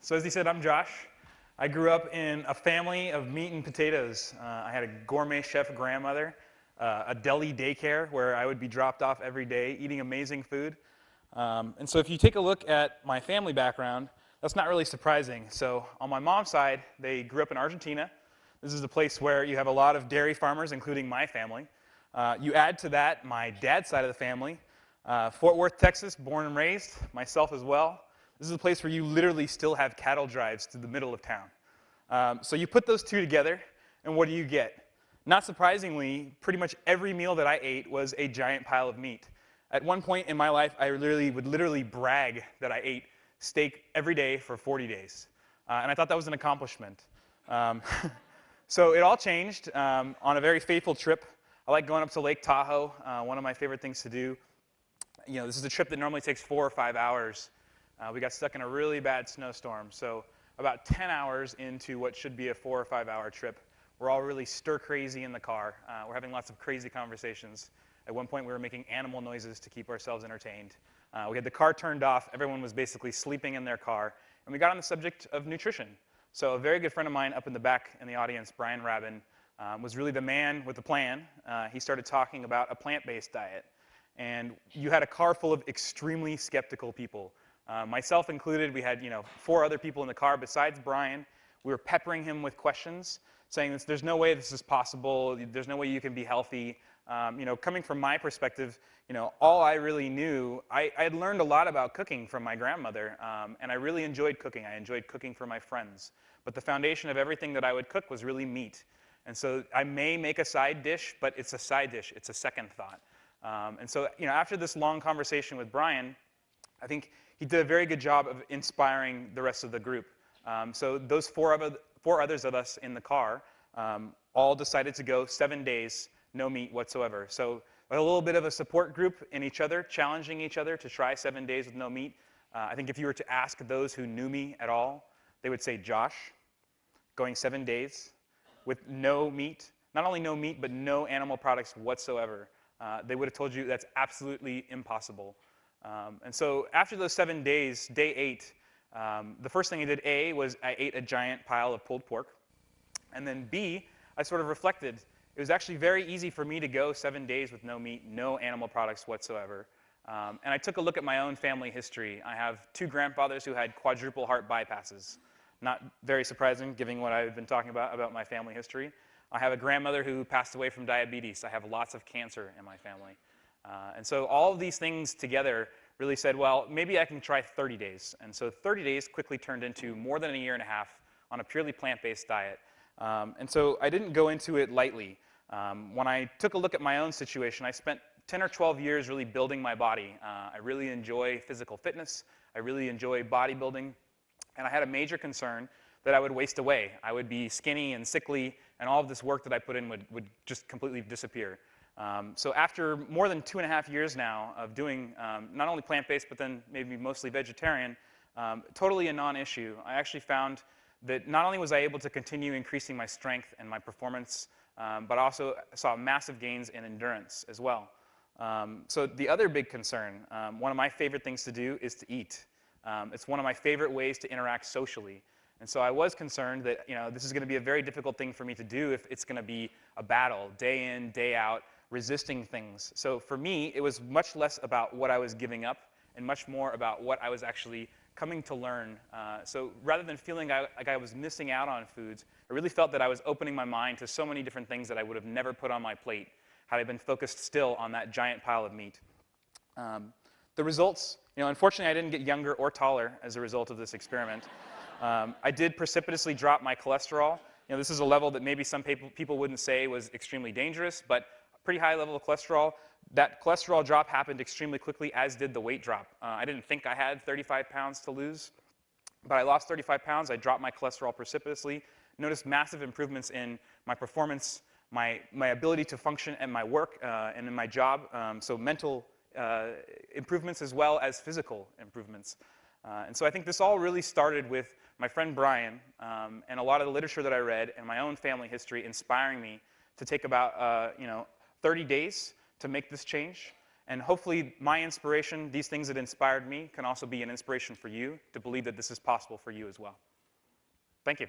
So as he said, I'm Josh. I grew up in a family of meat and potatoes. I had a gourmet chef grandmother, a deli daycare where I would be dropped off every day eating amazing food. And so if you take a look at my family background, that's not really surprising. So on my mom's side, they grew up in Argentina. This is a place where you have a lot of dairy farmers, including my family. You add to that my dad's side of the family, Fort Worth, Texas, born and raised, myself as well. This is a place where you literally still have cattle drives to the middle of town. So you put those two together, and what do you get? Not surprisingly, pretty much every meal that I ate was a giant pile of meat. At one point in my life, I would literally brag that I ate steak every day for 40 days. And I thought that was an accomplishment. So it all changed on a very fateful trip. I like going up to Lake Tahoe, one of my favorite things to do. You know, this is a trip that normally takes 4 or 5 hours. We got stuck in a really bad snowstorm. So about 10 hours into what should be a 4 or 5 hour trip, we're all really stir crazy in the car. We're having lots of crazy conversations. At one point, we were making animal noises to keep ourselves entertained. We had the car turned off. Everyone was basically sleeping in their car. And we got on the subject of nutrition. So a very good friend of mine up in the back in the audience, Brian Rabin, was really the man with the plan. He started talking about a plant-based diet. And you had a car full of extremely skeptical people. Myself included. We had 4 other people in the car besides Brian. We were peppering him with questions, saying there's no way this is possible. There's no way you can be healthy. Coming from my perspective, all I really knew, I had learned a lot about cooking from my grandmother, and I really enjoyed cooking. I enjoyed cooking for my friends. But the foundation of everything that I would cook was really meat. And so I may make a side dish, but it's a side dish. It's a second thought. And so after this long conversation with Brian, I think he did a very good job of inspiring the rest of the group. So those four others of us in the car all decided to go 7 days, no meat whatsoever. So a little bit of a support group in each other, challenging each other to try 7 days with no meat. I think if you were to ask those who knew me at all, they would say, Josh, going 7 days with no meat, not only no meat, but no animal products whatsoever. They would have told you that's absolutely impossible. And so after those 7 days, day 8, the first thing I did, A, was I ate a giant pile of pulled pork. And then B, I sort of reflected. It was actually very easy for me to go 7 days with no meat, no animal products whatsoever. And I took a look at my own family history. I have 2 grandfathers who had quadruple heart bypasses. Not very surprising, given what I've been talking about my family history. I have a grandmother who passed away from diabetes. I have lots of cancer in my family. And so all of these things together really said, well, maybe I can try 30 days. And so 30 days quickly turned into more than a year and a half on a purely plant-based diet. And so I didn't go into it lightly. When I took a look at my own situation, I spent 10 or 12 years really building my body. I really enjoy physical fitness. I really enjoy bodybuilding. And I had a major concern that I would waste away. I would be skinny and sickly, and all of this work that I put in would just completely disappear. So after more than 2.5 years now of doing not only plant-based, but then maybe mostly vegetarian, totally a non-issue, I actually found that not only was I able to continue increasing my strength and my performance, but also saw massive gains in endurance as well. So the other big concern, one of my favorite things to do is to eat. It's one of my favorite ways to interact socially. And so I was concerned that this is going to be a very difficult thing for me to do if it's going to be a battle, day in, day out, resisting things. So for me, it was much less about what I was giving up and much more about what I was actually coming to learn. So rather than feeling like I was missing out on foods, I really felt that I was opening my mind to so many different things that I would have never put on my plate had I been focused still on that giant pile of meat. The results, unfortunately, I didn't get younger or taller as a result of this experiment. I did precipitously drop my cholesterol. This is a level that maybe some people wouldn't say was extremely dangerous, but a pretty high level of cholesterol. That cholesterol drop happened extremely quickly, as did the weight drop. I didn't think I had 35 pounds to lose, but I lost 35 pounds. I dropped my cholesterol precipitously. Noticed massive improvements in my performance, my ability to function at my work and in my job, so mental improvements as well as physical improvements. And so I think this all really started with my friend Brian and a lot of the literature that I read and my own family history inspiring me to take about 30 days to make this change. And hopefully my inspiration, these things that inspired me, can also be an inspiration for you to believe that this is possible for you as well. Thank you.